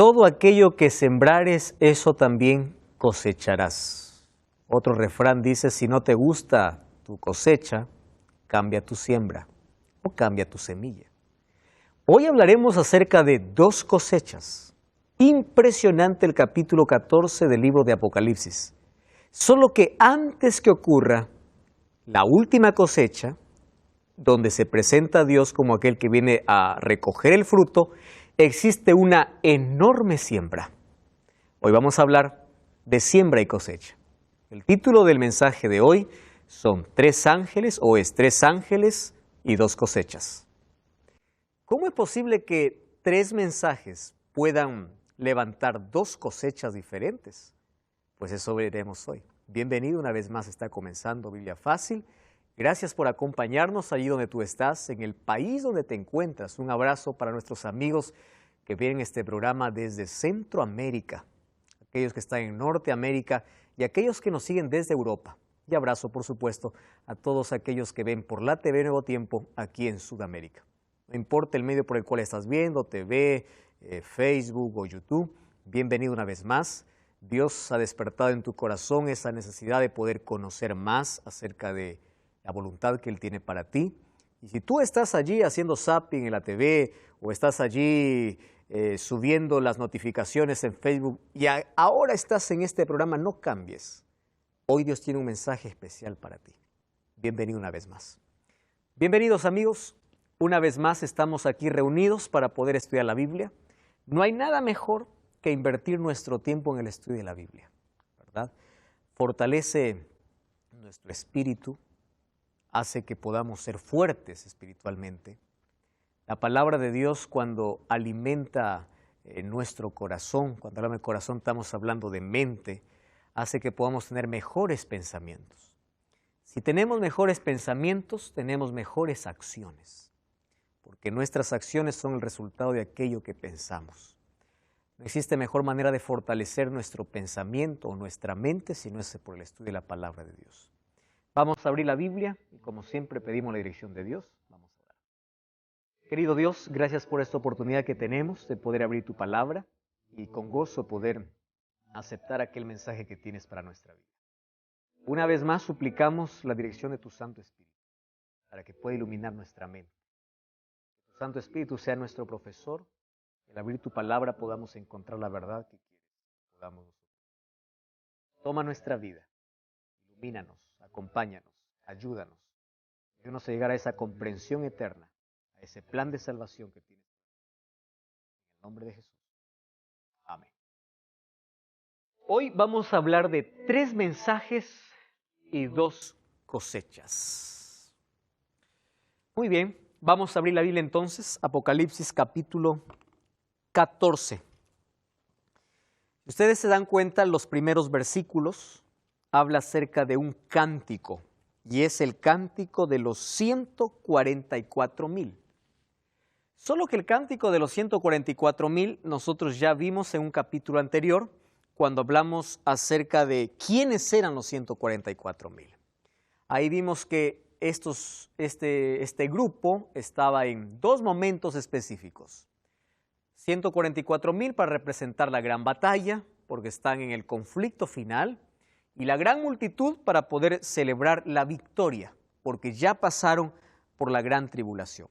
todo aquello que sembrares, eso también cosecharás. Otro refrán dice, si no te gusta tu cosecha, cambia tu siembra o cambia tu semilla. Hoy hablaremos acerca de dos cosechas. Impresionante el capítulo 14 del libro de Apocalipsis. Solo que antes que ocurra la última cosecha, donde se presenta a Dios como aquel que viene a recoger el fruto, existe una enorme siembra. Hoy vamos a hablar de siembra y cosecha. El título del mensaje de hoy son tres ángeles o es tres ángeles y dos cosechas. ¿Cómo es posible que tres mensajes puedan levantar dos cosechas diferentes? Pues eso veremos hoy. Bienvenido una vez más, está comenzando Biblia Fácil. Gracias por acompañarnos allí donde tú estás, en el país donde te encuentras. Un abrazo para nuestros amigos que ven este programa desde Centroamérica, aquellos que están en Norteamérica y aquellos que nos siguen desde Europa. Y abrazo, por supuesto, a todos aquellos que ven por la TV Nuevo Tiempo aquí en Sudamérica. No importa el medio por el cual estás viendo, TV, Facebook o YouTube, bienvenido una vez más. Dios ha despertado en tu corazón esa necesidad de poder conocer más acerca de la voluntad que Él tiene para ti. Y si tú estás allí haciendo zapping en la TV o estás allí subiendo las notificaciones en Facebook y ahora estás en este programa, no cambies. Hoy Dios tiene un mensaje especial para ti. Bienvenido una vez más. Bienvenidos amigos. Una vez más estamos aquí reunidos para poder estudiar la Biblia. No hay nada mejor que invertir nuestro tiempo en el estudio de la Biblia, ¿verdad? Fortalece nuestro espíritu, hace que podamos ser fuertes espiritualmente. La palabra de Dios cuando alimenta nuestro corazón, cuando hablamos de corazón estamos hablando de mente, hace que podamos tener mejores pensamientos. Si tenemos mejores pensamientos, tenemos mejores acciones. Porque nuestras acciones son el resultado de aquello que pensamos. No existe mejor manera de fortalecer nuestro pensamiento o nuestra mente si no es por el estudio de la palabra de Dios. Vamos a abrir la Biblia y como siempre pedimos la dirección de Dios. Vamos a orar. Querido Dios, gracias por esta oportunidad que tenemos de poder abrir tu palabra y con gozo poder aceptar aquel mensaje que tienes para nuestra vida. Una vez más suplicamos la dirección de tu Santo Espíritu para que pueda iluminar nuestra mente. Que tu Santo Espíritu sea nuestro profesor, que al abrir tu palabra podamos encontrar la verdad que quieres. Podamos nosotros. Toma nuestra vida, ilumínanos, acompáñanos, ayúdanos. Ayúdanos a llegar a esa comprensión eterna, a ese plan de salvación que tienes. En el nombre de Jesús. Amén. Hoy vamos a hablar de tres mensajes y dos cosechas. Muy bien, vamos a abrir la Biblia entonces, Apocalipsis capítulo 14. Ustedes se dan cuenta, los primeros versículos habla acerca de un cántico, y es el cántico de los 144,000. Solo que el cántico de los 144,000 nosotros ya vimos en un capítulo anterior, cuando hablamos acerca de quiénes eran los 144,000. Ahí vimos que este grupo estaba en dos momentos específicos. 144,000 para representar la gran batalla, porque están en el conflicto final, y la gran multitud para poder celebrar la victoria, porque ya pasaron por la gran tribulación.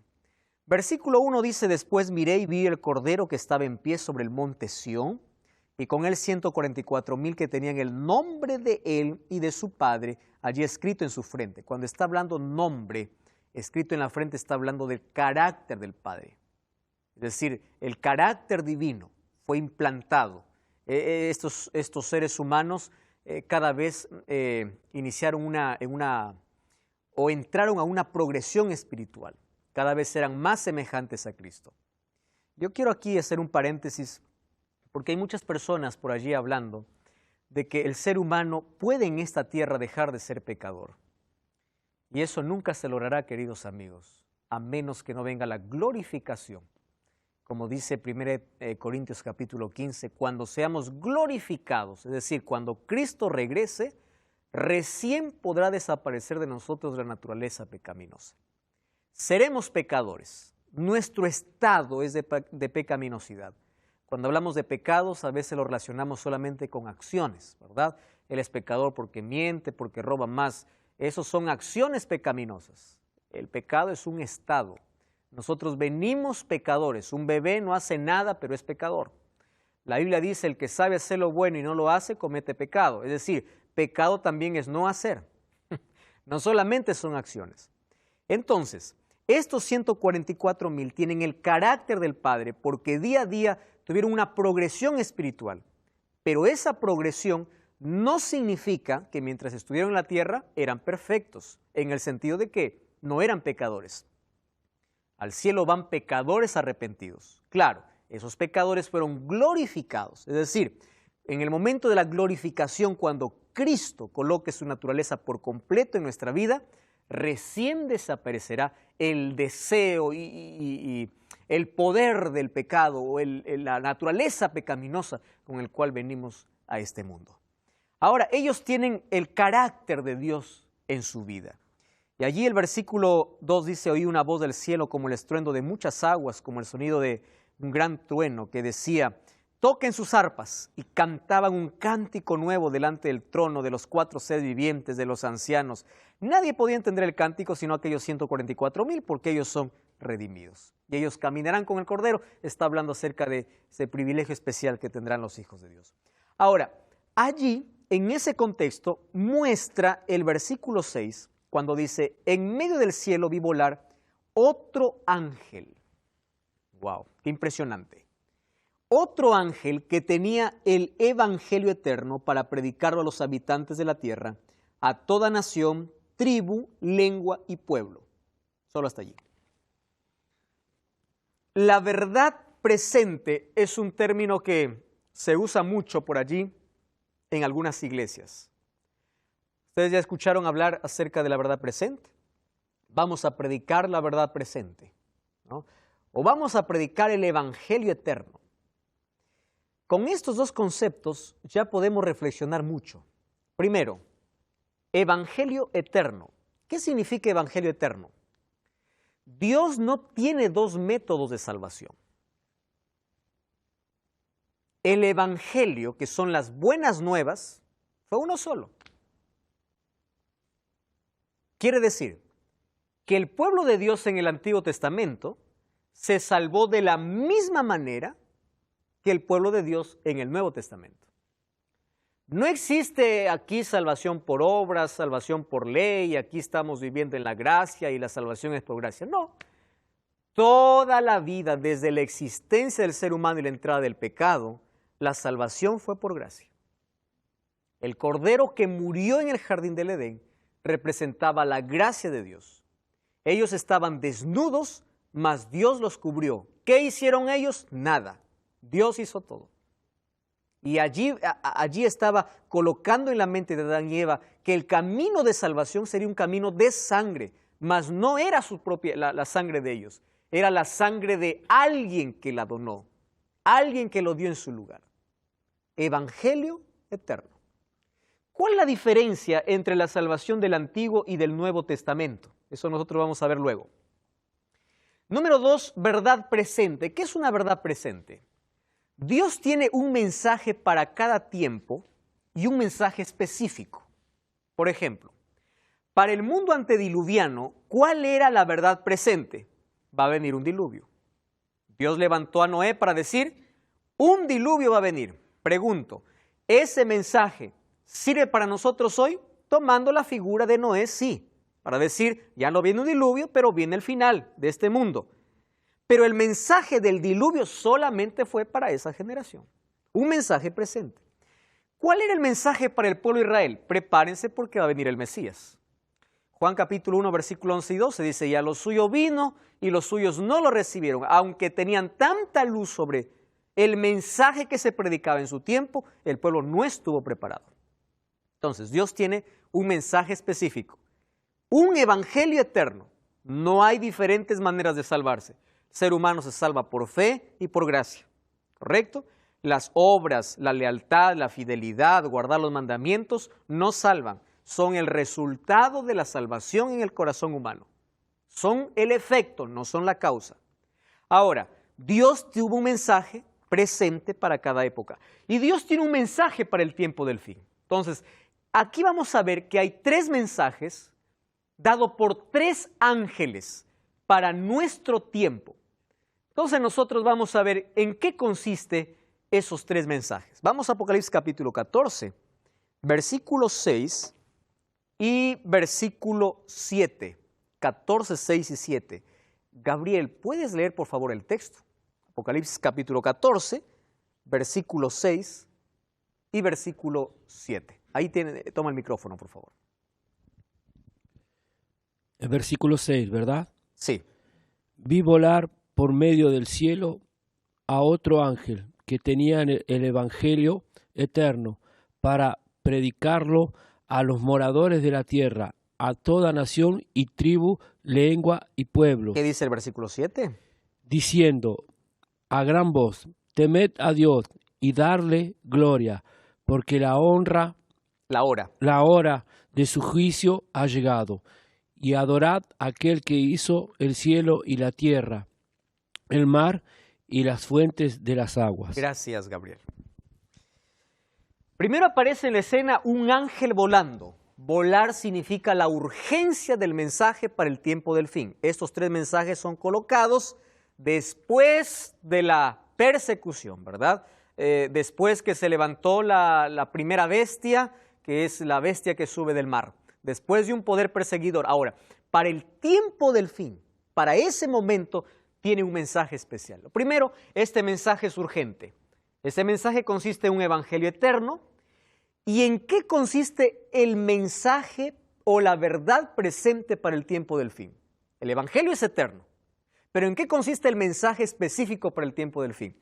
Versículo 1 dice, después miré y vi el Cordero que estaba en pie sobre el monte Sión, y con él 144,000 que tenían el nombre de él y de su Padre allí escrito en su frente. Cuando está hablando nombre escrito en la frente, está hablando del carácter del Padre. Es decir, el carácter divino fue implantado. Estos seres humanos cada vez iniciaron o entraron a una progresión espiritual. Cada vez eran más semejantes a Cristo. Yo quiero aquí hacer un paréntesis porque hay muchas personas por allí hablando de que el ser humano puede en esta tierra dejar de ser pecador. Y eso nunca se logrará, queridos amigos, a menos que no venga la glorificación. Como dice 1 Corintios capítulo 15, cuando seamos glorificados, es decir, cuando Cristo regrese, recién podrá desaparecer de nosotros la naturaleza pecaminosa. Seremos pecadores, nuestro estado es de pecaminosidad. Cuando hablamos de pecados, a veces lo relacionamos solamente con acciones, ¿verdad? Él es pecador porque miente, porque roba más. Esos son acciones pecaminosas. El pecado es un estado. Nosotros venimos pecadores. Un bebé no hace nada, pero es pecador. La Biblia dice, el que sabe hacer lo bueno y no lo hace, comete pecado. Es decir, pecado también es no hacer. No solamente son acciones. Entonces, estos 144,000 tienen el carácter del Padre porque día a día tuvieron una progresión espiritual. Pero esa progresión no significa que mientras estuvieron en la tierra eran perfectos, en el sentido de que no eran pecadores. Al cielo van pecadores arrepentidos. Claro, esos pecadores fueron glorificados. Es decir, en el momento de la glorificación, cuando Cristo coloque su naturaleza por completo en nuestra vida, recién desaparecerá el deseo y el poder del pecado o la naturaleza pecaminosa con el cual venimos a este mundo. Ahora, ellos tienen el carácter de Dios en su vida. Y allí el versículo 2 dice, oí una voz del cielo como el estruendo de muchas aguas, como el sonido de un gran trueno que decía, toquen sus arpas, y cantaban un cántico nuevo delante del trono de los 4 seres vivientes, de los ancianos. Nadie podía entender el cántico sino aquellos 144,000 porque ellos son redimidos. Y ellos caminarán con el Cordero. Está hablando acerca de ese privilegio especial que tendrán los hijos de Dios. Ahora, allí, en ese contexto, muestra el versículo 6, cuando dice, en medio del cielo vi volar otro ángel. ¡Wow! ¡Qué impresionante! Otro ángel que tenía el evangelio eterno para predicarlo a los habitantes de la tierra, a toda nación, tribu, lengua y pueblo. Solo hasta allí. La verdad presente es un término que se usa mucho por allí en algunas iglesias. Ustedes ya escucharon hablar acerca de la verdad presente. Vamos a predicar la verdad presente, ¿no? O vamos a predicar el evangelio eterno. Con estos dos conceptos ya podemos reflexionar mucho. Primero, evangelio eterno. ¿Qué significa evangelio eterno? Dios no tiene dos métodos de salvación. El evangelio, que son las buenas nuevas, fue uno solo. Quiere decir que el pueblo de Dios en el Antiguo Testamento se salvó de la misma manera que el pueblo de Dios en el Nuevo Testamento. No existe aquí salvación por obras, salvación por ley, aquí estamos viviendo en la gracia y la salvación es por gracia. No. Toda la vida, desde la existencia del ser humano y la entrada del pecado, la salvación fue por gracia. El Cordero que murió en el jardín del Edén representaba la gracia de Dios. Ellos estaban desnudos, mas Dios los cubrió. ¿Qué hicieron ellos? Nada. Dios hizo todo. Y allí estaba colocando en la mente de Adán y Eva que el camino de salvación sería un camino de sangre, mas no era la sangre de ellos, era la sangre de alguien que la donó, alguien que lo dio en su lugar. Evangelio eterno. ¿Cuál es la diferencia entre la salvación del Antiguo y del Nuevo Testamento? Eso nosotros vamos a ver luego. Número 2, verdad presente. ¿Qué es una verdad presente? Dios tiene un mensaje para cada tiempo y un mensaje específico. Por ejemplo, para el mundo antediluviano, ¿cuál era la verdad presente? Va a venir un diluvio. Dios levantó a Noé para decir, un diluvio va a venir. Pregunto, ¿ese mensaje sirve para nosotros hoy? Tomando la figura de Noé, sí. Para decir, ya no viene un diluvio, pero viene el final de este mundo. Pero el mensaje del diluvio solamente fue para esa generación. Un mensaje presente. ¿Cuál era el mensaje para el pueblo de Israel? Prepárense porque va a venir el Mesías. Juan capítulo 1, versículo 11 y 12 dice, y a lo suyo vino y los suyos no lo recibieron, aunque tenían tanta luz sobre el mensaje que se predicaba en su tiempo, el pueblo no estuvo preparado. Entonces, Dios tiene un mensaje específico, un evangelio eterno. No hay diferentes maneras de salvarse. El ser humano se salva por fe y por gracia, ¿correcto? Las obras, la lealtad, la fidelidad, guardar los mandamientos, no salvan. Son el resultado de la salvación en el corazón humano. Son el efecto, no son la causa. Ahora, Dios tuvo un mensaje presente para cada época. Y Dios tiene un mensaje para el tiempo del fin. Entonces, aquí vamos a ver que hay 3 mensajes dados por 3 ángeles para nuestro tiempo. Entonces nosotros vamos a ver en qué consiste esos 3 mensajes. Vamos a Apocalipsis capítulo 14, versículo 6 y versículo 7. 14, 6 y 7. Gabriel, ¿puedes leer por favor el texto? Apocalipsis capítulo 14, versículo 6 y versículo 7. Ahí toma el micrófono, por favor. El versículo 6, ¿verdad? Sí. Vi volar por medio del cielo a otro ángel que tenía el evangelio eterno para predicarlo a los moradores de la tierra, a toda nación y tribu, lengua y pueblo. ¿Qué dice el versículo 7? Diciendo a gran voz, temed a Dios y darle gloria, porque la hora de su juicio ha llegado, y adorad a aquel que hizo el cielo y la tierra, el mar y las fuentes de las aguas. Gracias, Gabriel. Primero aparece en la escena un ángel volando. Volar significa la urgencia del mensaje para el tiempo del fin. Estos 3 mensajes son colocados después de la persecución, ¿verdad? Después que se levantó la primera bestia, que es la bestia que sube del mar. Después de un poder perseguidor. Ahora, para el tiempo del fin, para ese momento, tiene un mensaje especial. Lo primero, este mensaje es urgente. Ese mensaje consiste en un evangelio eterno. ¿Y en qué consiste el mensaje o la verdad presente para el tiempo del fin? El evangelio es eterno. Pero ¿en qué consiste el mensaje específico para el tiempo del fin?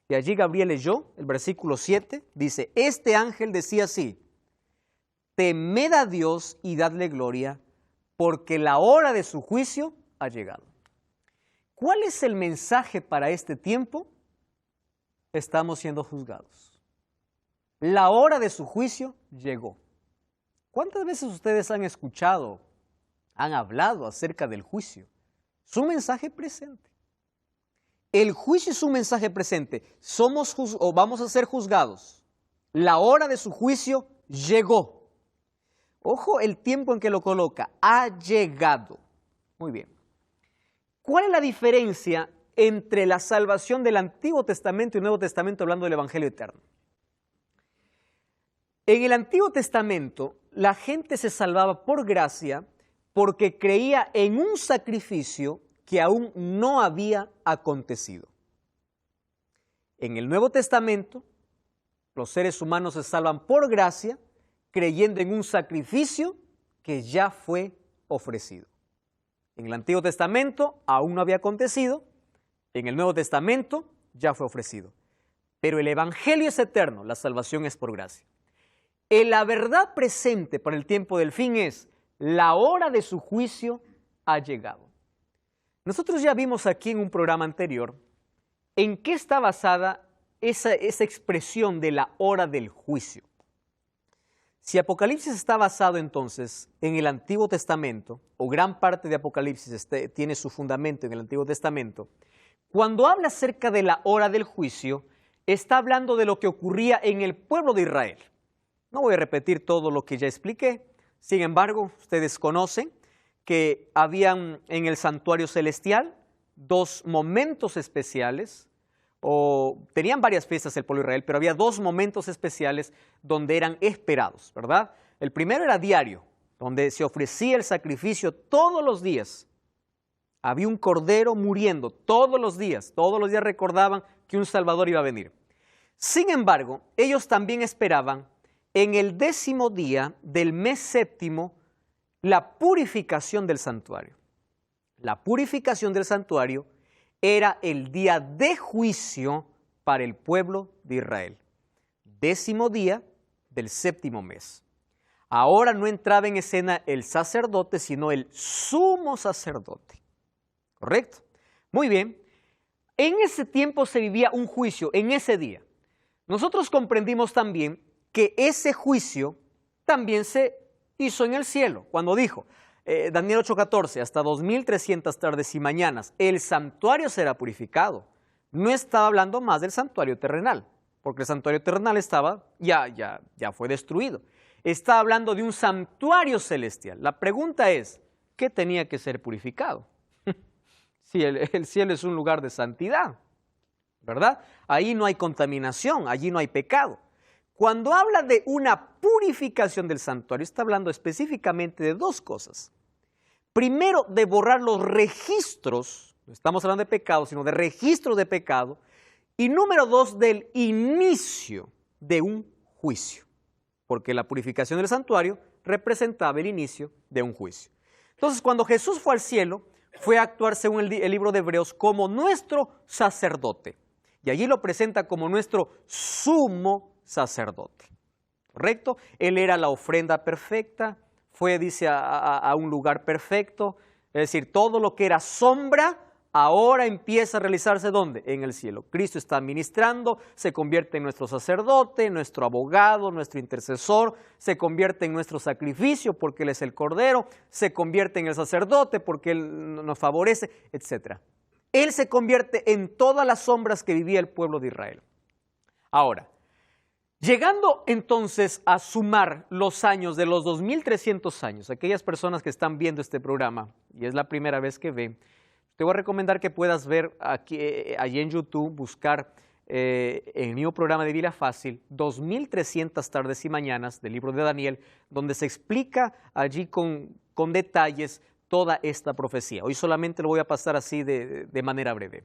Y allí Gabriel leyó el versículo 7, dice, este ángel decía así, temed a Dios y dadle gloria, porque la hora de su juicio ha llegado. ¿Cuál es el mensaje para este tiempo? Estamos siendo juzgados. La hora de su juicio llegó. ¿Cuántas veces ustedes han escuchado, han hablado acerca del juicio? Es un mensaje presente. El juicio es un mensaje presente. Vamos a ser juzgados. La hora de su juicio llegó. Ojo el tiempo en que lo coloca. Ha llegado. Muy bien. ¿Cuál es la diferencia entre la salvación del Antiguo Testamento y el Nuevo Testamento hablando del Evangelio eterno? En el Antiguo Testamento, la gente se salvaba por gracia porque creía en un sacrificio que aún no había acontecido. En el Nuevo Testamento, los seres humanos se salvan por gracia creyendo en un sacrificio que ya fue ofrecido. En el Antiguo Testamento aún no había acontecido, en el Nuevo Testamento ya fue ofrecido. Pero el Evangelio es eterno, la salvación es por gracia. La verdad presente para el tiempo del fin es, la hora de su juicio ha llegado. Nosotros ya vimos aquí en un programa anterior en qué está basada esa expresión de la hora del juicio. Si Apocalipsis está basado entonces en el Antiguo Testamento, o gran parte de Apocalipsis tiene su fundamento en el Antiguo Testamento, cuando habla acerca de la hora del juicio, está hablando de lo que ocurría en el pueblo de Israel. No voy a repetir todo lo que ya expliqué, sin embargo, ustedes conocen que habían en el santuario celestial 2 momentos especiales, o tenían varias fiestas el pueblo de Israel, pero había 2 momentos especiales donde eran esperados, ¿verdad? El primero era diario, donde se ofrecía el sacrificio todos los días. Había un cordero muriendo todos los días recordaban que un Salvador iba a venir. Sin embargo, ellos también esperaban en el 10º día del mes séptimo la purificación del santuario. La purificación del santuario era el día de juicio para el pueblo de Israel. 10º día del séptimo mes. Ahora no entraba en escena el sacerdote, sino el sumo sacerdote. ¿Correcto? Muy bien. En ese tiempo se vivía un juicio, en ese día. Nosotros comprendimos también que ese juicio también se hizo en el cielo, cuando dijo, Daniel 8:14, hasta 2300 tardes y mañanas, el santuario será purificado, no estaba hablando más del santuario terrenal, porque el santuario terrenal ya fue destruido. Está hablando de un santuario celestial. La pregunta es, ¿qué tenía que ser purificado? Si el cielo es un lugar de santidad, ¿verdad? Ahí no hay contaminación, allí no hay pecado. Cuando habla de una purificación del santuario, está hablando específicamente de dos cosas. Primero, de borrar los registros, no estamos hablando de pecado, sino de registros de pecado. Y número dos, del inicio de un juicio, porque la purificación del santuario representaba el inicio de un juicio. Entonces, cuando Jesús fue al cielo, fue a actuar según el libro de Hebreos como nuestro sacerdote. Y allí lo presenta como nuestro sumo sacerdote. ¿Correcto? Él era la ofrenda perfecta, fue, dice, a un lugar perfecto. Es decir, todo lo que era sombra, ahora empieza a realizarse ¿dónde? En el cielo. Cristo está ministrando, se convierte en nuestro sacerdote, nuestro abogado, nuestro intercesor, se convierte en nuestro sacrificio porque Él es el Cordero, se convierte en el sacerdote porque Él nos favorece, etc. Él se convierte en todas las sombras que vivía el pueblo de Israel. Ahora, llegando entonces a sumar los años de los 2300 años, aquellas personas que están viendo este programa y es la primera vez que ven, te voy a recomendar que puedas ver allí en YouTube, buscar el mismo programa de Biblia Fácil, 2300 tardes y mañanas del libro de Daniel, donde se explica allí con detalles toda esta profecía. Hoy solamente lo voy a pasar así de manera breve.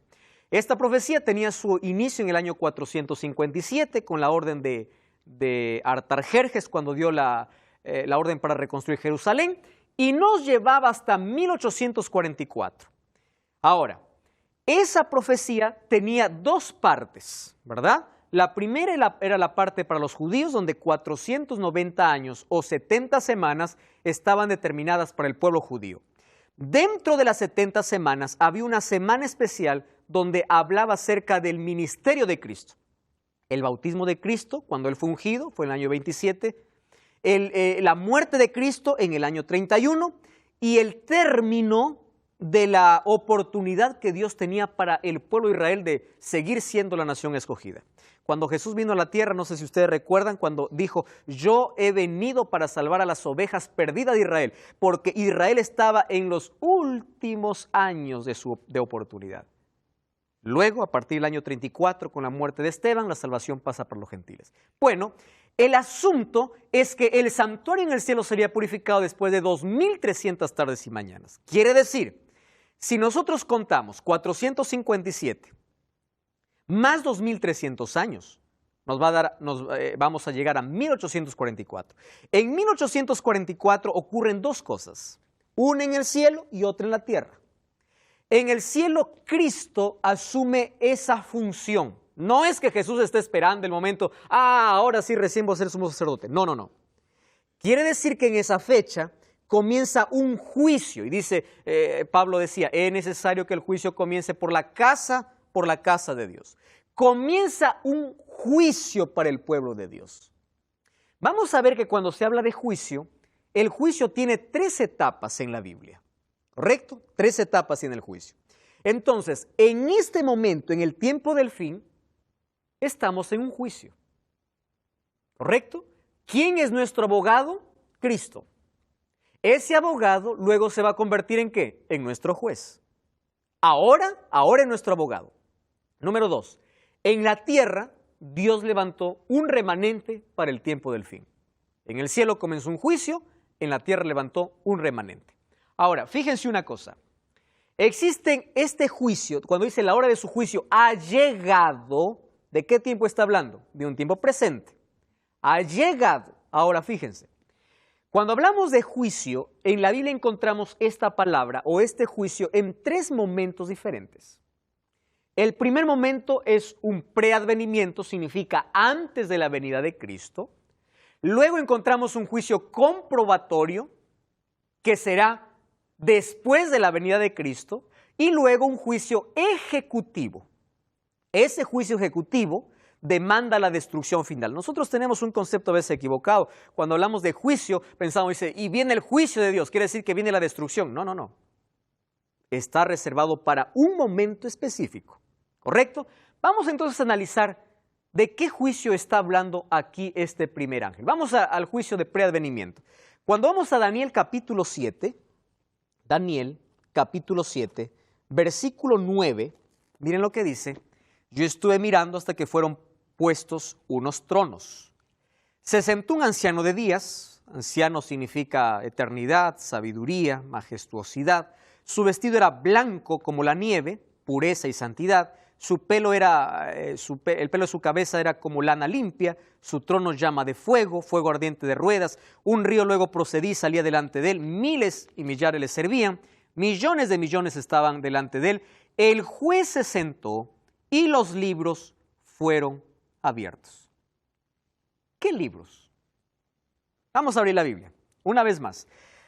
Esta profecía tenía su inicio en el año 457 con la orden de Artajerjes, cuando dio la orden para reconstruir Jerusalén, y nos llevaba hasta 1844. Ahora, esa profecía tenía dos partes, ¿verdad? La primera era la parte para los judíos, donde 490 años o 70 semanas estaban determinadas para el pueblo judío. Dentro de las 70 semanas había una semana especial donde hablaba acerca del ministerio de Cristo. El bautismo de Cristo, cuando Él fue ungido, fue en el año 27, la muerte de Cristo en el año 31 y el término de la oportunidad que Dios tenía para el pueblo de Israel de seguir siendo la nación escogida. Cuando Jesús vino a la tierra, no sé si ustedes recuerdan, cuando dijo, yo he venido para salvar a las ovejas perdidas de Israel, porque Israel estaba en los últimos años de oportunidad. Luego, a partir del año 34, con la muerte de Esteban, la salvación pasa por los gentiles. Bueno, el asunto es que el santuario en el cielo sería purificado después de 2300 tardes y mañanas. Quiere decir, si nosotros contamos 457 más 2300 años, vamos a llegar a 1844. En 1844 ocurren dos cosas, una en el cielo y otra en la tierra. En el cielo, Cristo asume esa función. No es que Jesús esté esperando el momento, ahora sí recién voy a ser sumo sacerdote. No, no, no. Quiere decir que en esa fecha comienza un juicio. Y dice, Pablo decía, es necesario que el juicio comience por la casa de Dios. Comienza un juicio para el pueblo de Dios. Vamos a ver que cuando se habla de juicio, el juicio tiene 3 etapas en la Biblia. ¿Correcto? 3 etapas en el juicio. Entonces, en este momento, en el tiempo del fin, estamos en un juicio. ¿Correcto? ¿Quién es nuestro abogado? Cristo. Ese abogado luego se va a convertir ¿en qué? En nuestro juez. Ahora es nuestro abogado. Número 2, en la tierra Dios levantó un remanente para el tiempo del fin. En el cielo comenzó un juicio, en la tierra levantó un remanente. Ahora, fíjense una cosa, existe este juicio, cuando dice la hora de su juicio ha llegado, ¿de qué tiempo está hablando? De un tiempo presente. Ha llegado. Ahora, fíjense, cuando hablamos de juicio, en la Biblia encontramos esta palabra o este juicio en 3 momentos diferentes. El primer momento es un preadvenimiento, significa antes de la venida de Cristo. Luego encontramos un juicio comprobatorio, que será después de la venida de Cristo. Y luego un juicio ejecutivo. Ese juicio ejecutivo demanda la destrucción final. Nosotros tenemos un concepto a veces equivocado. Cuando hablamos de juicio, pensamos, dice, y viene el juicio de Dios, quiere decir que viene la destrucción. No, no, no. Está reservado para un momento específico. ¿Correcto? Vamos entonces a analizar de qué juicio está hablando aquí este primer ángel. Vamos al juicio de preadvenimiento. Cuando vamos a Daniel capítulo 7, versículo 9, miren lo que dice. Yo estuve mirando hasta que fueron puestos unos tronos. Se sentó un anciano de días, anciano significa eternidad, sabiduría, majestuosidad. Su vestido era blanco como la nieve, pureza y santidad. El pelo de su cabeza era como lana limpia, su trono llama de fuego, fuego ardiente de ruedas. Un río luego procedía y salía delante de él, miles y millares le servían, millones de millones estaban delante de él. El juez se sentó y los libros fueron abiertos. ¿Qué libros? Vamos a abrir la Biblia, una vez más.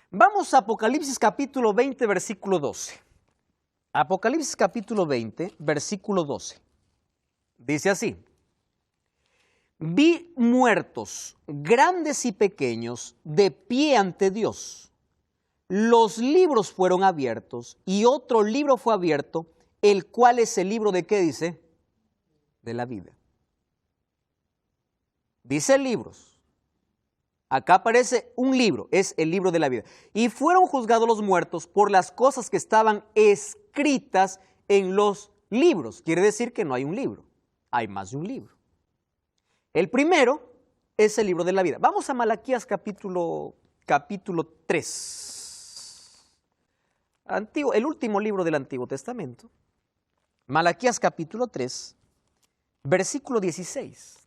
Vamos a Apocalipsis capítulo 20, versículo 12. Apocalipsis capítulo 20, versículo 12. Dice así. Vi muertos, grandes y pequeños, de pie ante Dios. Los libros fueron abiertos y otro libro fue abierto, el cual es el libro de ¿qué dice? De la vida. Dice libros. Acá aparece un libro, es el libro de la vida. Y fueron juzgados los muertos por las cosas que estaban escritas en los libros. Quiere decir que no hay un libro, hay más de un libro. El primero es el libro de la vida. Vamos a Malaquías capítulo 3. El último libro del Antiguo Testamento. Malaquías capítulo 3, versículo 16.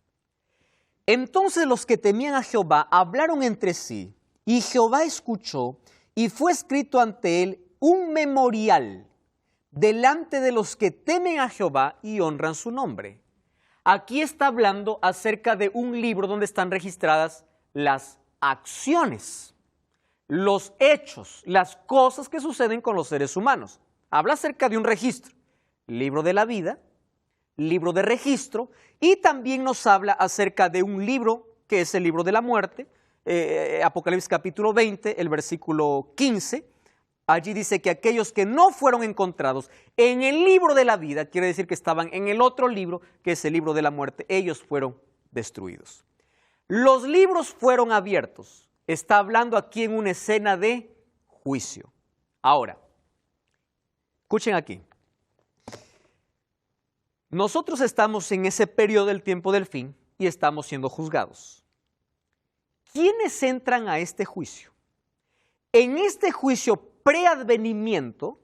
Entonces los que temían a Jehová hablaron entre sí, y Jehová escuchó, y fue escrito ante él un memorial delante de los que temen a Jehová y honran su nombre. Aquí está hablando acerca de un libro donde están registradas las acciones, los hechos, las cosas que suceden con los seres humanos. Habla acerca de un registro, libro de la vida, libro de registro, y también nos habla acerca de un libro que es el libro de la muerte. Apocalipsis capítulo 20, el versículo 15, allí dice que aquellos que no fueron encontrados en el libro de la vida, quiere decir que estaban en el otro libro, que es el libro de la muerte, ellos fueron destruidos. Los libros fueron abiertos. Está hablando aquí en una escena de juicio. Ahora, escuchen aquí. Nosotros estamos en ese periodo del tiempo del fin y estamos siendo juzgados. ¿Quiénes entran a este juicio? En este juicio preadvenimiento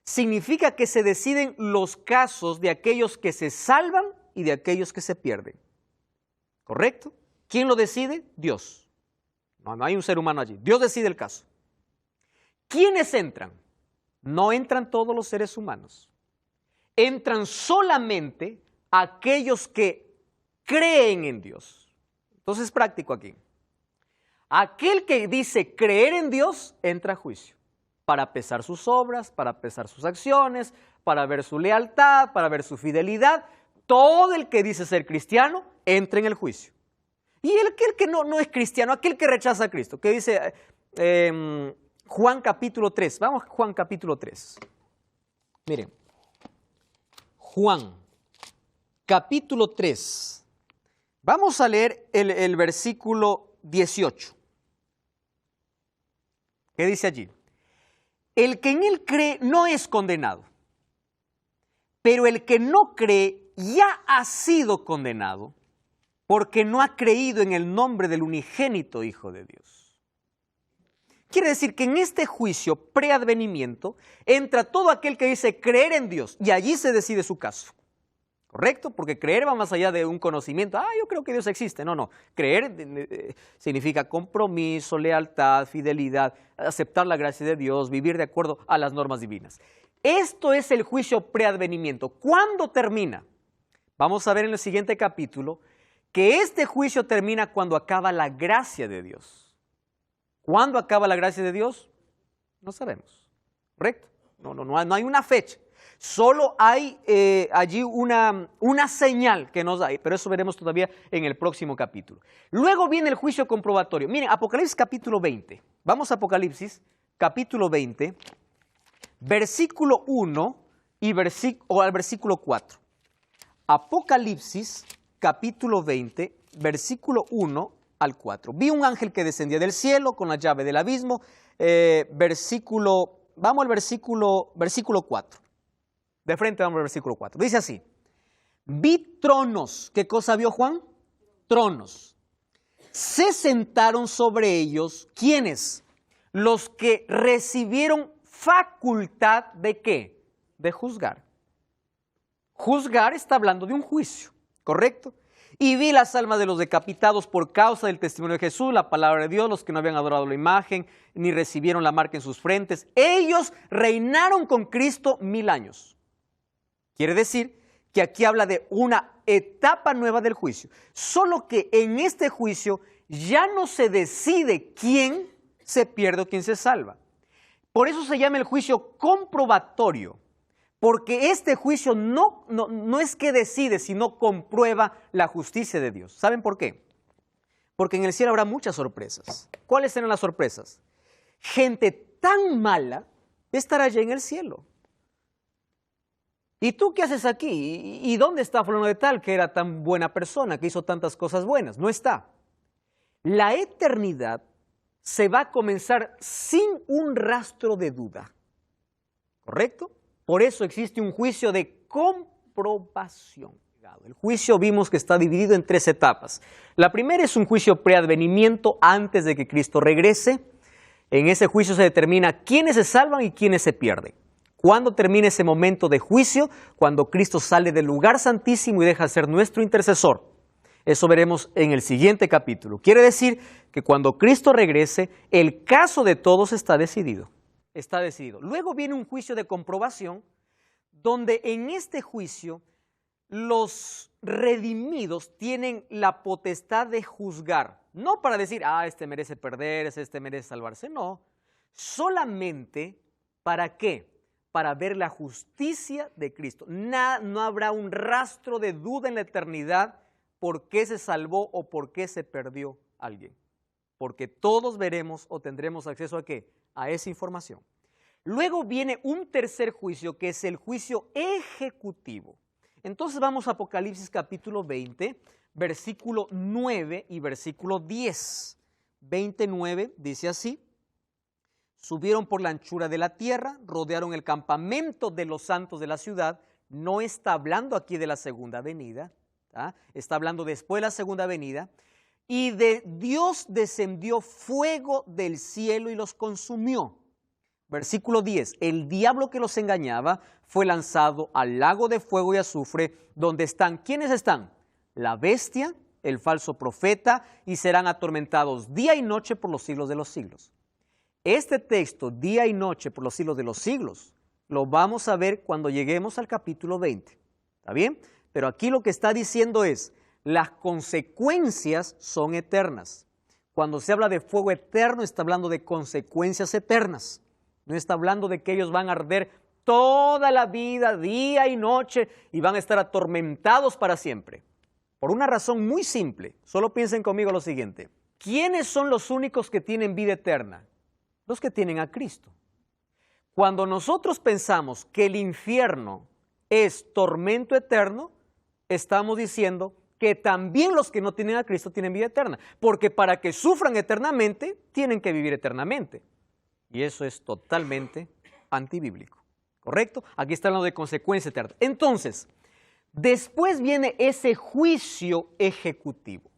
significa que se deciden los casos de aquellos que se salvan y de aquellos que se pierden. ¿Correcto? ¿Quién lo decide? Dios. No hay un ser humano allí. Dios decide el caso. ¿Quiénes entran? No entran todos los seres humanos. Entran solamente aquellos que creen en Dios. Entonces es práctico aquí. Aquel que dice creer en Dios entra a juicio para pesar sus obras, para pesar sus acciones, para ver su lealtad, para ver su fidelidad. Todo el que dice ser cristiano entra en el juicio. Y aquel que no es cristiano, aquel que rechaza a Cristo, que dice Juan capítulo 3. Vamos a Juan capítulo 3. Miren. Juan, capítulo 3. Vamos a leer el versículo 18. ¿Qué dice allí? El que en él cree no es condenado, pero el que no cree ya ha sido condenado, porque no ha creído en el nombre del unigénito Hijo de Dios. Quiere decir que en este juicio preadvenimiento entra todo aquel que dice creer en Dios y allí se decide su caso. ¿Correcto? Porque creer va más allá de un conocimiento. Yo creo que Dios existe. No. Creer significa compromiso, lealtad, fidelidad, aceptar la gracia de Dios, vivir de acuerdo a las normas divinas. Esto es el juicio preadvenimiento. ¿Cuándo termina? Vamos a ver en el siguiente capítulo que este juicio termina cuando acaba la gracia de Dios. ¿Cuándo acaba la gracia de Dios? No sabemos, ¿correcto? No hay una fecha. Solo hay allí una señal que nos da, pero eso veremos todavía en el próximo capítulo. Luego viene el juicio comprobatorio. Miren, Apocalipsis capítulo 20. Vamos a Apocalipsis capítulo 20, versículo 1 al versículo 4. Apocalipsis capítulo 20, versículo 1 al 4. Vi un ángel que descendía del cielo con la llave del abismo. Vamos al versículo 4. De frente vamos al versículo 4. Dice así. Vi tronos. ¿Qué cosa vio Juan? Tronos. Se sentaron sobre ellos. ¿Quiénes? Los que recibieron facultad ¿de qué? De juzgar. Juzgar está hablando de un juicio, ¿correcto? Y vi las almas de los decapitados por causa del testimonio de Jesús, la palabra de Dios, los que no habían adorado la imagen, ni recibieron la marca en sus frentes. Ellos reinaron con Cristo 1000 años. Quiere decir que aquí habla de una etapa nueva del juicio. Solo que en este juicio ya no se decide quién se pierde o quién se salva. Por eso se llama el juicio comprobatorio. Porque este juicio no es que decide, sino comprueba la justicia de Dios. ¿Saben por qué? Porque en el cielo habrá muchas sorpresas. ¿Cuáles serán las sorpresas? Gente tan mala estará allá en el cielo. ¿Y tú qué haces aquí? ¿Y dónde está fulano de tal que era tan buena persona, que hizo tantas cosas buenas? No está. La eternidad se va a comenzar sin un rastro de duda. ¿Correcto? Por eso existe un juicio de comprobación. El juicio vimos que está dividido en 3 etapas. La primera es un juicio preadvenimiento antes de que Cristo regrese. En ese juicio se determina quiénes se salvan y quiénes se pierden. ¿Cuándo termina ese momento de juicio? Cuando Cristo sale del lugar santísimo y deja de ser nuestro intercesor. Eso veremos en el siguiente capítulo. Quiere decir que cuando Cristo regrese, el caso de todos está decidido. Está decidido. Luego viene un juicio de comprobación, donde en este juicio los redimidos tienen la potestad de juzgar. No para decir, este merece perder, este merece salvarse. No, solamente ¿para qué? Para ver la justicia de Cristo. No habrá un rastro de duda en la eternidad por qué se salvó o por qué se perdió alguien. Porque todos veremos o tendremos acceso ¿a qué? A esa información. Luego viene un tercer juicio que es el juicio ejecutivo. Entonces vamos a Apocalipsis capítulo 20, versículo 9 y versículo 10. 29 dice así. Subieron por la anchura de la tierra, rodearon el campamento de los santos de la ciudad. No está hablando aquí de la segunda venida, está hablando después de la segunda venida. Y de Dios descendió fuego del cielo y los consumió. Versículo 10, el diablo que los engañaba fue lanzado al lago de fuego y azufre, donde están, ¿quiénes están? La bestia, el falso profeta, y serán atormentados día y noche por los siglos de los siglos. Este texto, día y noche por los siglos de los siglos, lo vamos a ver cuando lleguemos al capítulo 20. ¿Está bien? Pero aquí lo que está diciendo es, las consecuencias son eternas. Cuando se habla de fuego eterno, está hablando de consecuencias eternas. No está hablando de que ellos van a arder toda la vida, día y noche, y van a estar atormentados para siempre. Por una razón muy simple. Solo piensen conmigo lo siguiente. ¿Quiénes son los únicos que tienen vida eterna? Los que tienen a Cristo. Cuando nosotros pensamos que el infierno es tormento eterno, estamos diciendo que también los que no tienen a Cristo tienen vida eterna. Porque para que sufran eternamente, tienen que vivir eternamente. Y eso es totalmente antibíblico, ¿correcto? Aquí está hablando de consecuencia eterna. Entonces, después viene ese juicio ejecutivo.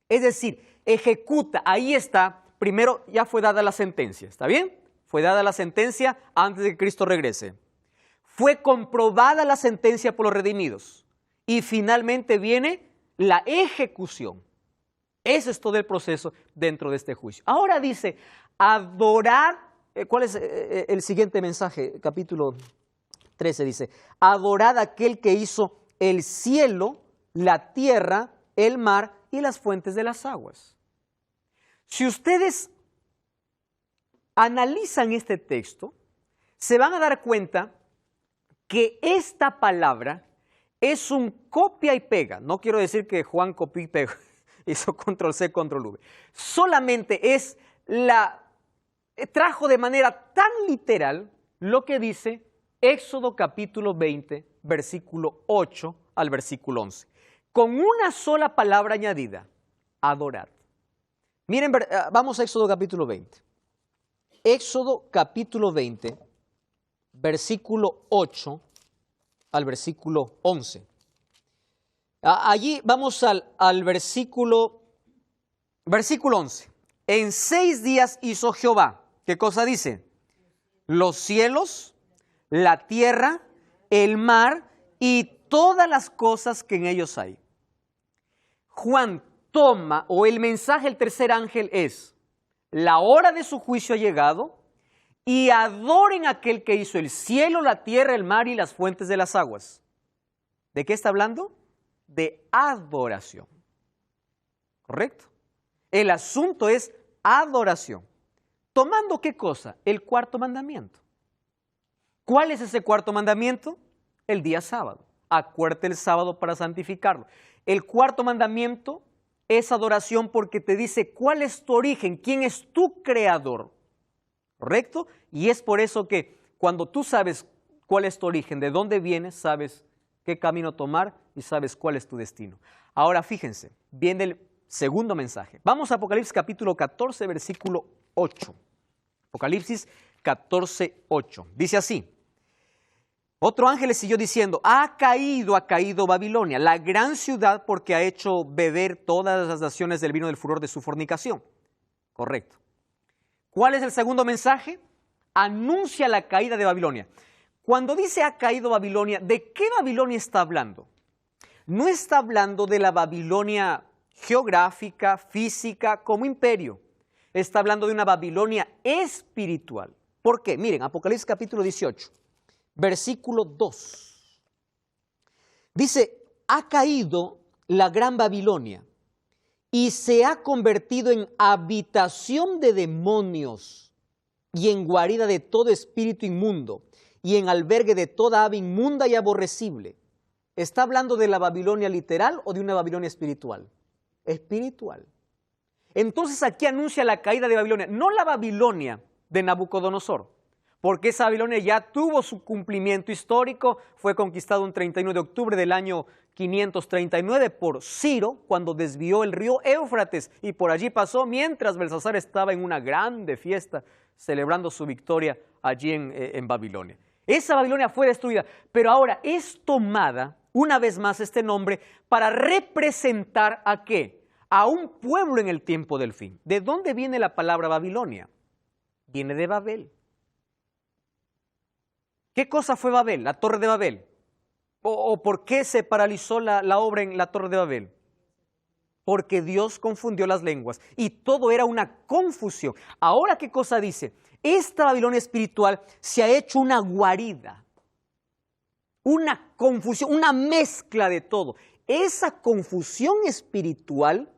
Es decir, ejecuta, ahí está, primero ya fue dada la sentencia, ¿está bien? Fue dada la sentencia antes de que Cristo regrese. Fue comprobada la sentencia por los redimidos. Y finalmente viene la ejecución. Ese es todo el proceso dentro de este juicio. Ahora dice, adorad. ¿Cuál es el siguiente mensaje? Capítulo 13 dice, adorad a aquel que hizo el cielo, la tierra, el mar y las fuentes de las aguas. Si ustedes analizan este texto, se van a dar cuenta que esta palabra es un copia y pega. No quiero decir que Juan copió y pegó, hizo control C, control V. Solamente es trajo de manera tan literal lo que dice Éxodo capítulo 20, versículo 8 al versículo 11. Con una sola palabra añadida, adorar. Miren, vamos a Éxodo capítulo 20. Éxodo capítulo 20, versículo 8 al versículo 11. Allí vamos al versículo 11. En 6 días hizo Jehová. ¿Qué cosa dice? Los cielos, la tierra, el mar y todas las cosas que en ellos hay. Juan toma, o el mensaje del tercer ángel es: la hora de su juicio ha llegado y adoren a aquel que hizo el cielo, la tierra, el mar y las fuentes de las aguas. ¿De qué está hablando? De adoración. ¿Correcto? El asunto es adoración. ¿Tomando qué cosa? El cuarto mandamiento. ¿Cuál es ese cuarto mandamiento? El día sábado. Acuérdate el sábado para santificarlo. El cuarto mandamiento es adoración porque te dice cuál es tu origen, quién es tu creador. ¿Correcto? Y es por eso que cuando tú sabes cuál es tu origen, de dónde vienes, sabes qué camino tomar y sabes cuál es tu destino. Ahora fíjense, viene el segundo mensaje. Vamos a Apocalipsis capítulo 14, versículo 8. Apocalipsis 14, 8. Dice así: otro ángel le siguió diciendo: ha caído Babilonia, la gran ciudad, porque ha hecho beber todas las naciones del vino del furor de su fornicación. Correcto. ¿Cuál es el segundo mensaje? Anuncia la caída de Babilonia. Cuando dice ha caído Babilonia, ¿de qué Babilonia está hablando? No está hablando de la Babilonia geográfica, física, como imperio. Está hablando de una Babilonia espiritual. ¿Por qué? Miren, Apocalipsis capítulo 18, versículo 2. Dice: ha caído la gran Babilonia y se ha convertido en habitación de demonios y en guarida de todo espíritu inmundo y en albergue de toda ave inmunda y aborrecible. ¿Está hablando de la Babilonia literal o de una Babilonia espiritual? Espiritual. Entonces aquí anuncia la caída de Babilonia, no la Babilonia de Nabucodonosor, porque esa Babilonia ya tuvo su cumplimiento histórico, fue conquistado un 31 de octubre del año 539 por Ciro, cuando desvió el río Éufrates, y por allí pasó mientras Belsasar estaba en una grande fiesta celebrando su victoria allí en Babilonia. Esa Babilonia fue destruida, pero ahora es tomada una vez más este nombre para representar ¿a qué? A un pueblo en el tiempo del fin. ¿De dónde viene la palabra Babilonia? Viene de Babel. ¿Qué cosa fue Babel? La Torre de Babel. ¿O por qué se paralizó la obra en la Torre de Babel? Porque Dios confundió las lenguas y todo era una confusión. Ahora, ¿qué cosa dice? Esta Babilonia espiritual se ha hecho una guarida, una confusión, una mezcla de todo. Esa confusión espiritual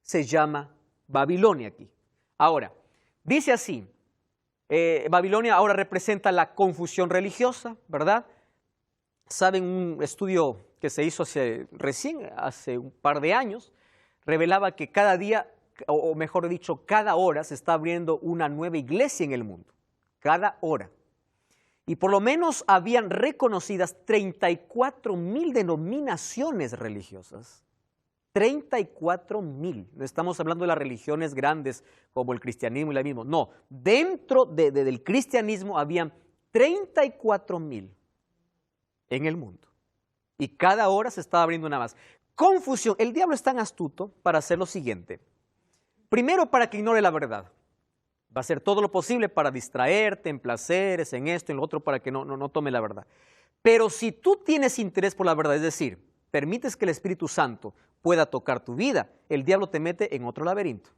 se llama Babilonia aquí. Ahora, dice así, Babilonia ahora representa la confusión religiosa, ¿verdad? Saben, un estudio que se hizo hace un par de años, revelaba que cada día, o mejor dicho, cada hora se está abriendo una nueva iglesia en el mundo. Cada hora. Y por lo menos habían reconocidas 34,000 denominaciones religiosas. 34,000. No estamos hablando de las religiones grandes como el cristianismo y la misma. No, dentro del cristianismo habían 34,000 en el mundo. Y cada hora se estaba abriendo una más. Confusión. El diablo es tan astuto para hacer lo siguiente. Primero, para que ignore la verdad. Va a hacer todo lo posible para distraerte en placeres, en esto, en lo otro, para que no tome la verdad. Pero si tú tienes interés por la verdad, es decir, permites que el Espíritu Santo pueda tocar tu vida, el diablo te mete en otro laberinto.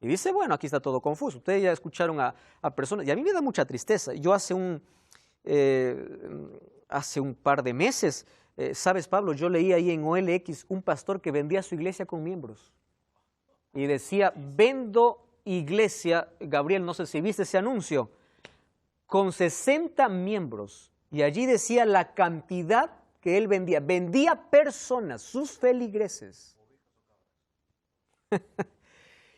Y dice, bueno, aquí está todo confuso. Ustedes ya escucharon a personas, y a mí me da mucha tristeza. Yo hace un par de meses, ¿sabes, Pablo? Yo leí ahí en OLX un pastor que vendía su iglesia con miembros. Y decía, vendo iglesia, Gabriel, no sé si viste ese anuncio, con 60 miembros. Y allí decía la cantidad que él vendía. Vendía personas, sus feligreses.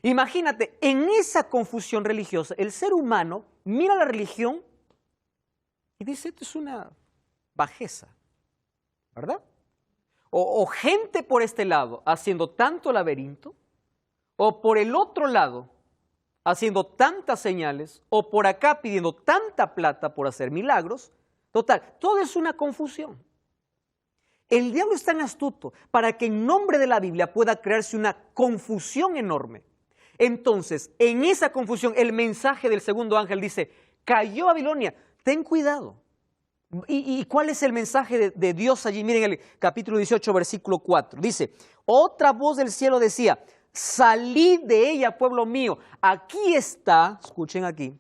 Imagínate, en esa confusión religiosa, el ser humano mira la religión y dice, esto es una bajeza, ¿verdad? o gente por este lado haciendo tanto laberinto, o por el otro lado haciendo tantas señales, o por acá pidiendo tanta plata por hacer milagros. Total, todo es una confusión. El diablo es tan astuto para que en nombre de la Biblia pueda crearse una confusión enorme. Entonces, en esa confusión, el mensaje del segundo ángel dice, cayó Babilonia, ten cuidado. ¿Y cuál es el mensaje de Dios allí? Miren el capítulo 18, versículo 4. Dice, otra voz del cielo decía, salid de ella, pueblo mío. Aquí está, escuchen aquí,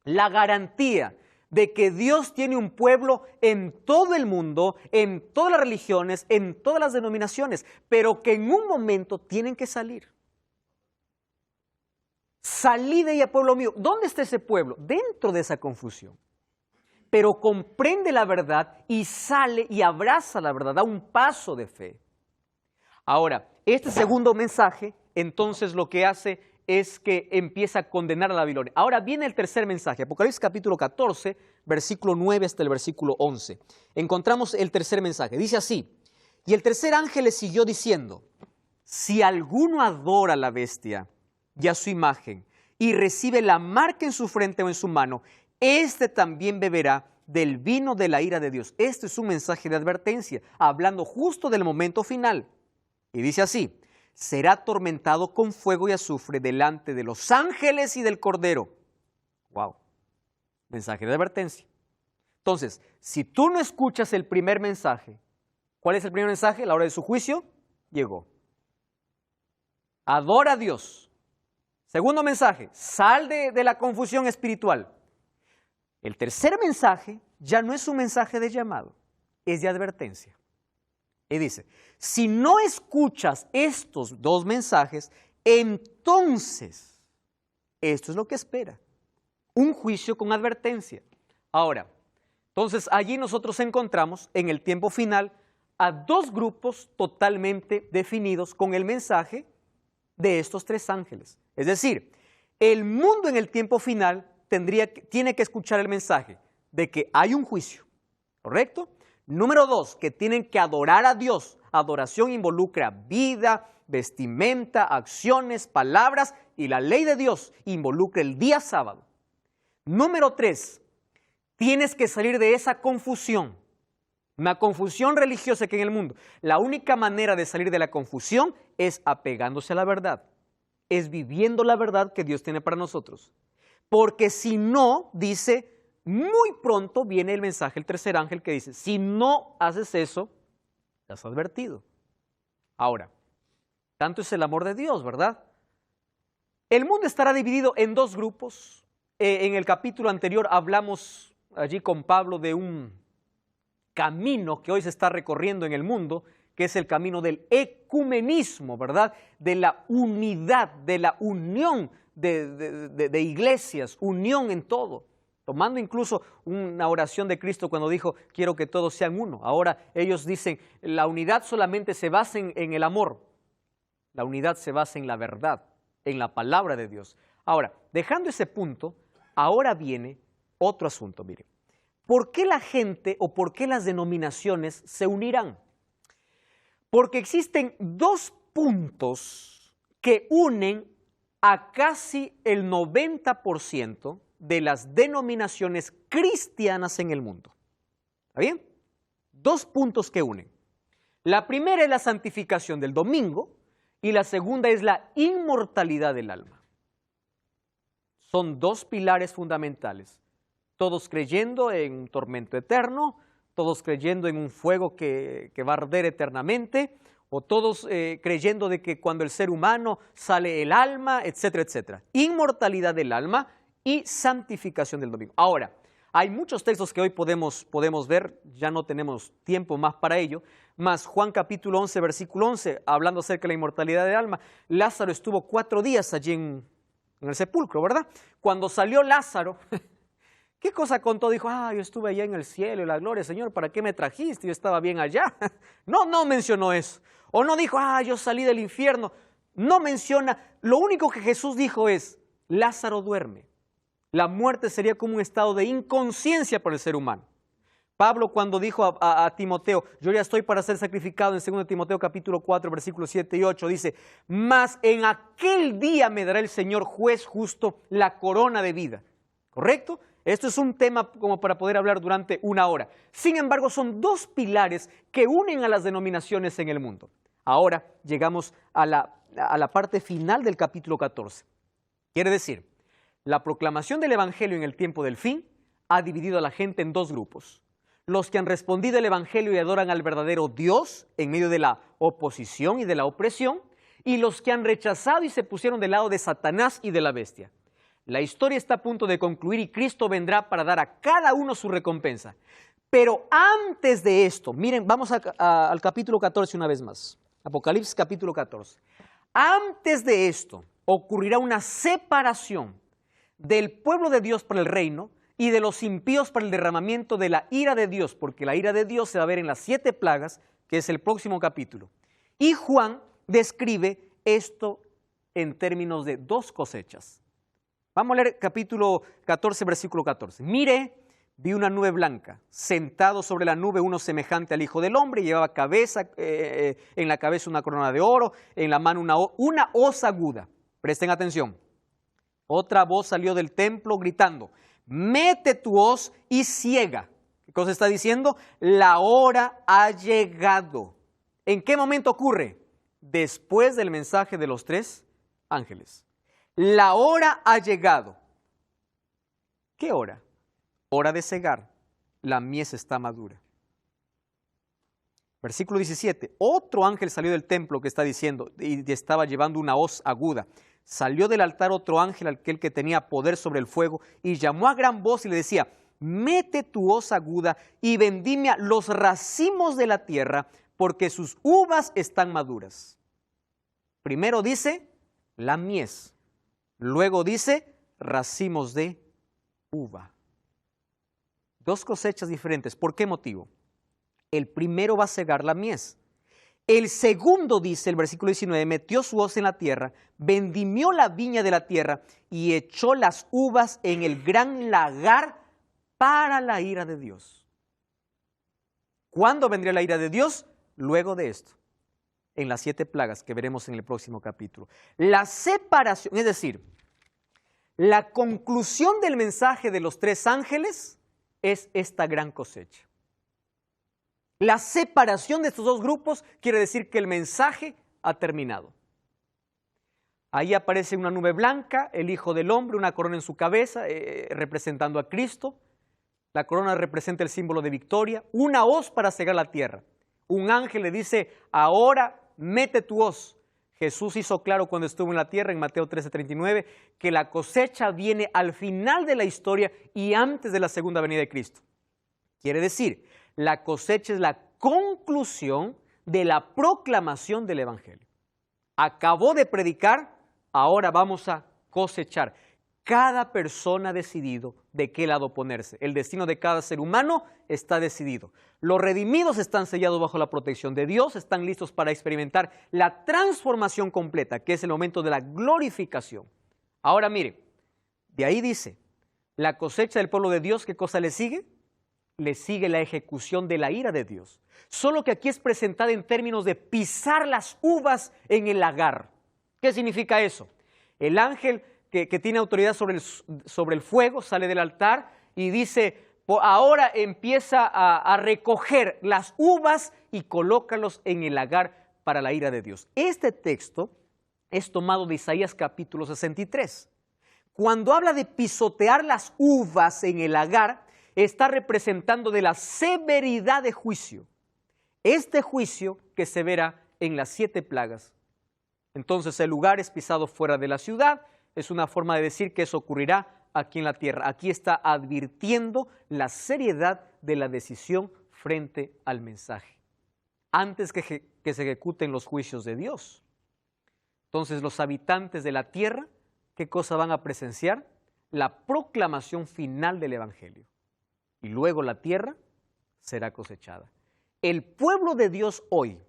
la garantía de que Dios tiene un pueblo en todo el mundo, en todas las religiones, en todas las denominaciones, pero que en un momento tienen que salir. Salid de ella, pueblo mío. ¿Dónde está ese pueblo? Dentro de esa confusión. Pero comprende la verdad y sale y abraza la verdad, da un paso de fe. Ahora, este segundo mensaje, entonces lo que hace es que empieza a condenar a la Babilonia. Ahora viene el tercer mensaje, Apocalipsis capítulo 14, versículo 9 hasta el versículo 11. Encontramos el tercer mensaje, dice así, y el tercer ángel le siguió diciendo, si alguno adora a la bestia y a su imagen, y recibe la marca en su frente o en su mano, este también beberá del vino de la ira de Dios. Este es un mensaje de advertencia, hablando justo del momento final. Y dice así, será atormentado con fuego y azufre delante de los ángeles y del Cordero. Wow, mensaje de advertencia. Entonces, si tú no escuchas el primer mensaje, ¿cuál es el primer mensaje? La hora de su juicio llegó. Adora a Dios. Segundo mensaje, sal de la confusión espiritual. El tercer mensaje ya no es un mensaje de llamado, es de advertencia. Y dice, si no escuchas estos dos mensajes, entonces, esto es lo que espera, un juicio con advertencia. Ahora, entonces allí nosotros encontramos en el tiempo final a dos grupos totalmente definidos con el mensaje de estos tres ángeles. Es decir, el mundo en el tiempo final tiene que escuchar el mensaje de que hay un juicio, ¿correcto? Número dos, que tienen que adorar a Dios. Adoración involucra vida, vestimenta, acciones, palabras, y la ley de Dios involucra el día sábado. Número tres, tienes que salir de esa confusión, una confusión religiosa que hay en el mundo. La única manera de salir de la confusión es apegándose a la verdad, es viviendo la verdad que Dios tiene para nosotros. Porque si no, dice, muy pronto viene el mensaje, el tercer ángel que dice, si no haces eso, estás advertido. Ahora, tanto es el amor de Dios, ¿verdad? El mundo estará dividido en dos grupos. En el capítulo anterior hablamos allí con Pablo de un camino que hoy se está recorriendo en el mundo, que es el camino del ecumenismo, ¿verdad? De la unidad, de la unión de iglesias, unión en todo. Tomando incluso una oración de Cristo cuando dijo, quiero que todos sean uno. Ahora ellos dicen, la unidad solamente se basa en el amor. La unidad se basa en la verdad, en la palabra de Dios. Ahora, dejando ese punto, ahora viene otro asunto, mire. ¿Por qué la gente o por qué las denominaciones se unirán? Porque existen dos puntos que unen a casi el 90% de las denominaciones cristianas en el mundo. ¿Está bien? Dos puntos que unen. La primera es la santificación del domingo y la segunda es la inmortalidad del alma. Son dos pilares fundamentales. Todos creyendo en un tormento eterno, todos creyendo en un fuego que va a arder eternamente, o todos creyendo de que cuando el ser humano sale el alma, etcétera, etcétera. Inmortalidad del alma y santificación del domingo. Ahora, hay muchos textos que hoy podemos ver, ya no tenemos tiempo más para ello, mas Juan capítulo 11, versículo 11, hablando acerca de la inmortalidad del alma, Lázaro estuvo 4 días allí en el sepulcro, ¿verdad? Cuando salió Lázaro, ¿qué cosa contó? Dijo, yo estuve allá en el cielo y la gloria, Señor, ¿para qué me trajiste? Yo estaba bien allá. No mencionó eso. O no dijo, yo salí del infierno. No menciona. Lo único que Jesús dijo es, Lázaro duerme. La muerte sería como un estado de inconsciencia para el ser humano. Pablo cuando dijo a Timoteo, yo ya estoy para ser sacrificado, en 2 Timoteo capítulo 4, versículos 7 y 8, dice, mas en aquel día me dará el Señor juez justo la corona de vida. ¿Correcto? Esto es un tema como para poder hablar durante una hora. Sin embargo, son dos pilares que unen a las denominaciones en el mundo. Ahora llegamos a la parte final del capítulo 14. Quiere decir, la proclamación del Evangelio en el tiempo del fin ha dividido a la gente en dos grupos. Los que han respondido al Evangelio y adoran al verdadero Dios en medio de la oposición y de la opresión, y los que han rechazado y se pusieron del lado de Satanás y de la bestia. La historia está a punto de concluir y Cristo vendrá para dar a cada uno su recompensa. Pero antes de esto, miren, vamos al capítulo 14 una vez más. Apocalipsis capítulo 14. Antes de esto ocurrirá una separación del pueblo de Dios para el reino y de los impíos para el derramamiento de la ira de Dios, porque la ira de Dios se va a ver en las 7 plagas, que es el próximo capítulo. Y Juan describe esto en términos de 2 cosechas. Vamos a leer capítulo 14, versículo 14. Mire, vi una nube blanca, sentado sobre la nube uno semejante al Hijo del Hombre, llevaba en la cabeza una corona de oro, en la mano una hoz aguda. Presten atención. Otra voz salió del templo gritando, mete tu hoz y ciega. ¿Qué cosa está diciendo? La hora ha llegado. ¿En qué momento ocurre? Después del mensaje de los 3 ángeles. La hora ha llegado. ¿Qué hora? Hora de cegar. La mies está madura. Versículo 17. Otro ángel salió del templo que está diciendo y estaba llevando una hoz aguda. Salió del altar otro ángel, aquel que tenía poder sobre el fuego, y llamó a gran voz y le decía, mete tu hoz aguda y vendimia los racimos de la tierra, porque sus uvas están maduras. Primero dice, la mies. Luego dice, racimos de uva. 2 cosechas diferentes. ¿Por qué motivo? El primero va a cegar la mies. El segundo, dice el versículo 19, metió su hoz en la tierra, vendimió la viña de la tierra y echó las uvas en el gran lagar para la ira de Dios. ¿Cuándo vendría la ira de Dios? Luego de esto, en las 7 plagas que veremos en el próximo capítulo. La separación, es decir, la conclusión del mensaje de los 3 ángeles es esta gran cosecha. La separación de estos 2 grupos quiere decir que el mensaje ha terminado. Ahí aparece una nube blanca, el Hijo del Hombre, una corona en su cabeza, representando a Cristo. La corona representa el símbolo de victoria, una hoz para cegar la tierra. Un ángel le dice, ahora mete tu hoz. Jesús hizo claro cuando estuvo en la tierra, en Mateo 13:39, que la cosecha viene al final de la historia y antes de la segunda venida de Cristo. Quiere decir, la cosecha es la conclusión de la proclamación del Evangelio. Acabó de predicar, ahora vamos a cosechar. Cada persona ha decidido de qué lado ponerse. El destino de cada ser humano está decidido. Los redimidos están sellados bajo la protección de Dios, están listos para experimentar la transformación completa, que es el momento de la glorificación. Ahora mire, de ahí dice, la cosecha del pueblo de Dios, ¿qué cosa le sigue? Le sigue la ejecución de la ira de Dios. Solo que aquí es presentada en términos de pisar las uvas en el lagar. ¿Qué significa eso? El ángel que tiene autoridad sobre el fuego sale del altar y dice, ahora empieza a recoger las uvas y colócalos en el lagar para la ira de Dios. Este texto es tomado de Isaías capítulo 63. Cuando habla de pisotear las uvas en el lagar, está representando de la severidad de juicio. Este juicio que se verá en las 7 plagas. Entonces el lugar es pisado fuera de la ciudad, es una forma de decir que eso ocurrirá aquí en la tierra. Aquí está advirtiendo la seriedad de la decisión frente al mensaje, antes que se ejecuten los juicios de Dios. Entonces los habitantes de la tierra, ¿qué cosa van a presenciar? La proclamación final del Evangelio. Y luego la tierra será cosechada. El pueblo de Dios hoy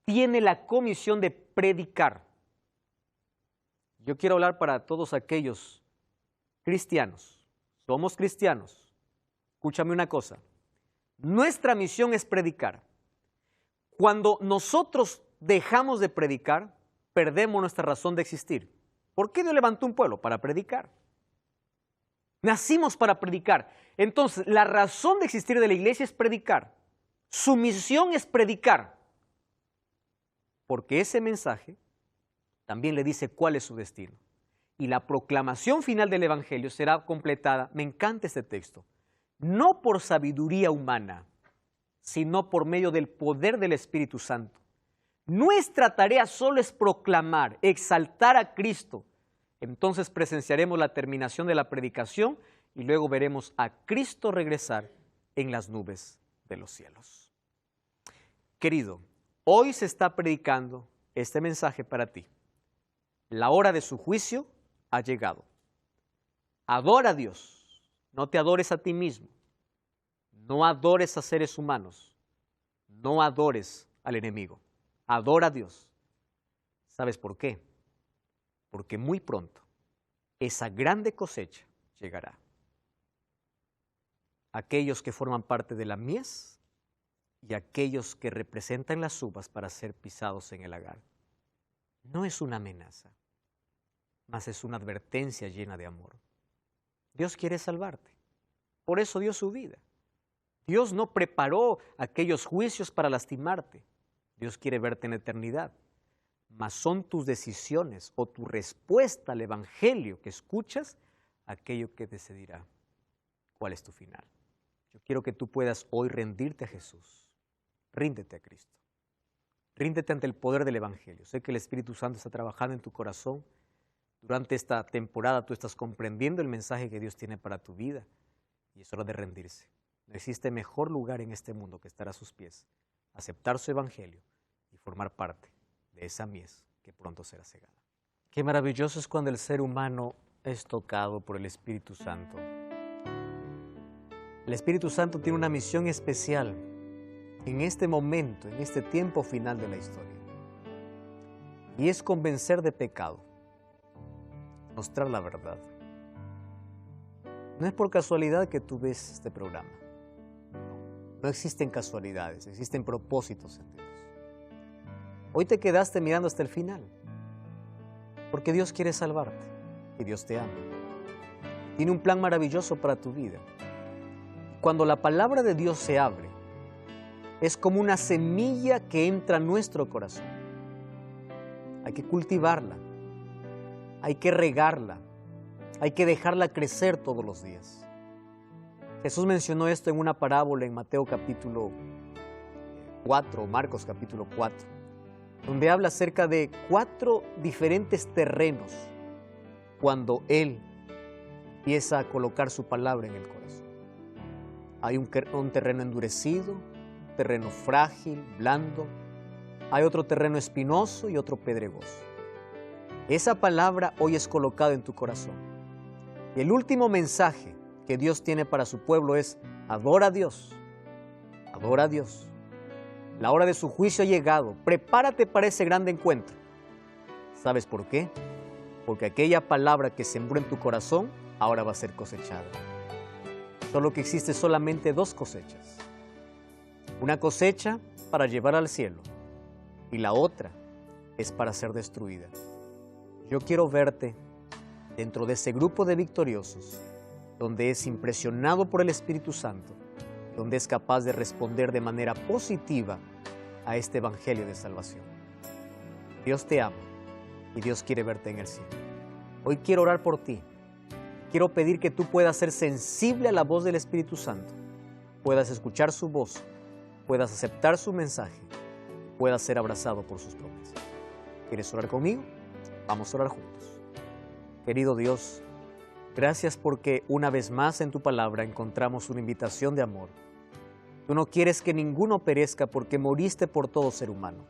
tiene la comisión de predicar. Yo quiero hablar para todos aquellos cristianos. Somos cristianos. Escúchame una cosa. Nuestra misión es predicar. Cuando nosotros dejamos de predicar, perdemos nuestra razón de existir. ¿Por qué Dios levantó un pueblo? Para predicar. Nacimos para predicar. Entonces, la razón de existir de la iglesia es predicar. Su misión es predicar. Porque ese mensaje también le dice cuál es su destino. Y la proclamación final del Evangelio será completada, me encanta este texto, no por sabiduría humana, sino por medio del poder del Espíritu Santo. Nuestra tarea solo es proclamar, exaltar a Cristo. Entonces presenciaremos la terminación de la predicación y luego veremos a Cristo regresar en las nubes de los cielos. Querido, hoy se está predicando este mensaje para ti. La hora de su juicio ha llegado. Adora a Dios, no te adores a ti mismo. No adores a seres humanos, no adores al enemigo. Adora a Dios. ¿Sabes por qué? Porque muy pronto esa grande cosecha llegará. Aquellos que forman parte de la mies y aquellos que representan las uvas para ser pisados en el lagar. No es una amenaza, mas es una advertencia llena de amor. Dios quiere salvarte. Por eso dio su vida. Dios no preparó aquellos juicios para lastimarte. Dios quiere verte en eternidad. Mas son tus decisiones o tu respuesta al Evangelio que escuchas aquello que decidirá cuál es tu final. Yo quiero que tú puedas hoy rendirte a Jesús. Ríndete a Cristo. Ríndete ante el poder del Evangelio. Sé que el Espíritu Santo está trabajando en tu corazón. Durante esta temporada tú estás comprendiendo el mensaje que Dios tiene para tu vida y es hora de rendirse. No existe mejor lugar en este mundo que estar a sus pies, aceptar su Evangelio y formar parte de esa mies que pronto será cegada. Qué maravilloso es cuando el ser humano es tocado por el Espíritu Santo. El Espíritu Santo tiene una misión especial en este momento, en este tiempo final de la historia. Y es convencer de pecado, mostrar la verdad. No es por casualidad que tú ves este programa. No existen casualidades, existen propósitos en Dios. Hoy te quedaste mirando hasta el final, porque Dios quiere salvarte y Dios te ama. Tiene un plan maravilloso para tu vida. Cuando la palabra de Dios se abre, es como una semilla que entra a nuestro corazón. Hay que cultivarla, hay que regarla, hay que dejarla crecer todos los días. Jesús mencionó esto en una parábola en Mateo capítulo 4, Marcos capítulo 4, donde habla acerca de 4 diferentes terrenos cuando Él empieza a colocar su palabra en el corazón. Hay un terreno endurecido, un terreno frágil, blando. Hay otro terreno espinoso y otro pedregoso. Esa palabra hoy es colocada en tu corazón. Y el último mensaje que Dios tiene para su pueblo es: adora a Dios, adora a Dios. La hora de su juicio ha llegado. Prepárate para ese grande encuentro. ¿Sabes por qué? Porque aquella palabra que sembró en tu corazón ahora va a ser cosechada. Solo que existe solamente 2 cosechas. Una cosecha para llevar al cielo y la otra es para ser destruida. Yo quiero verte dentro de ese grupo de victoriosos, donde es impresionado por el Espíritu Santo, donde es capaz de responder de manera positiva a este evangelio de salvación. Dios te ama y Dios quiere verte en el cielo. Hoy quiero orar por ti. Quiero pedir que tú puedas ser sensible a la voz del Espíritu Santo, puedas escuchar su voz, puedas aceptar su mensaje, puedas ser abrazado por sus promesas. ¿Quieres orar conmigo? Vamos a orar juntos. Querido Dios, gracias porque una vez más en tu palabra encontramos una invitación de amor. Tú no quieres que ninguno perezca porque moriste por todo ser humano.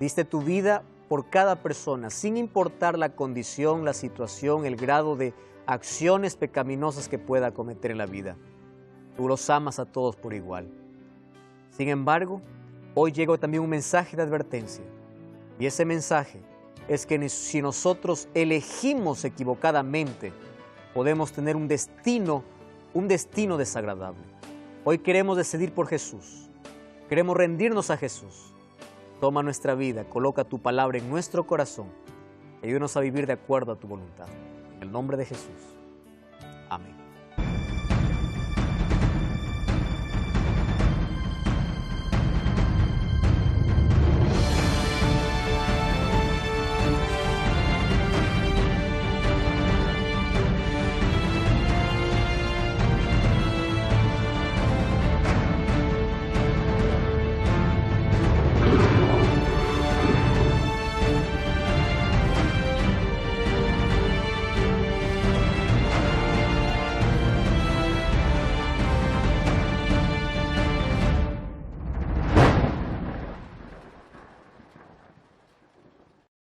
Diste tu vida por cada persona, sin importar la condición, la situación, el grado de acciones pecaminosas que pueda cometer en la vida. Tú los amas a todos por igual. Sin embargo, hoy llega también un mensaje de advertencia. Y ese mensaje es que si nosotros elegimos equivocadamente, podemos tener un destino desagradable. Hoy queremos decidir por Jesús. Queremos rendirnos a Jesús. Toma nuestra vida, coloca tu palabra en nuestro corazón. Ayúdanos a vivir de acuerdo a tu voluntad. En el nombre de Jesús. Amén.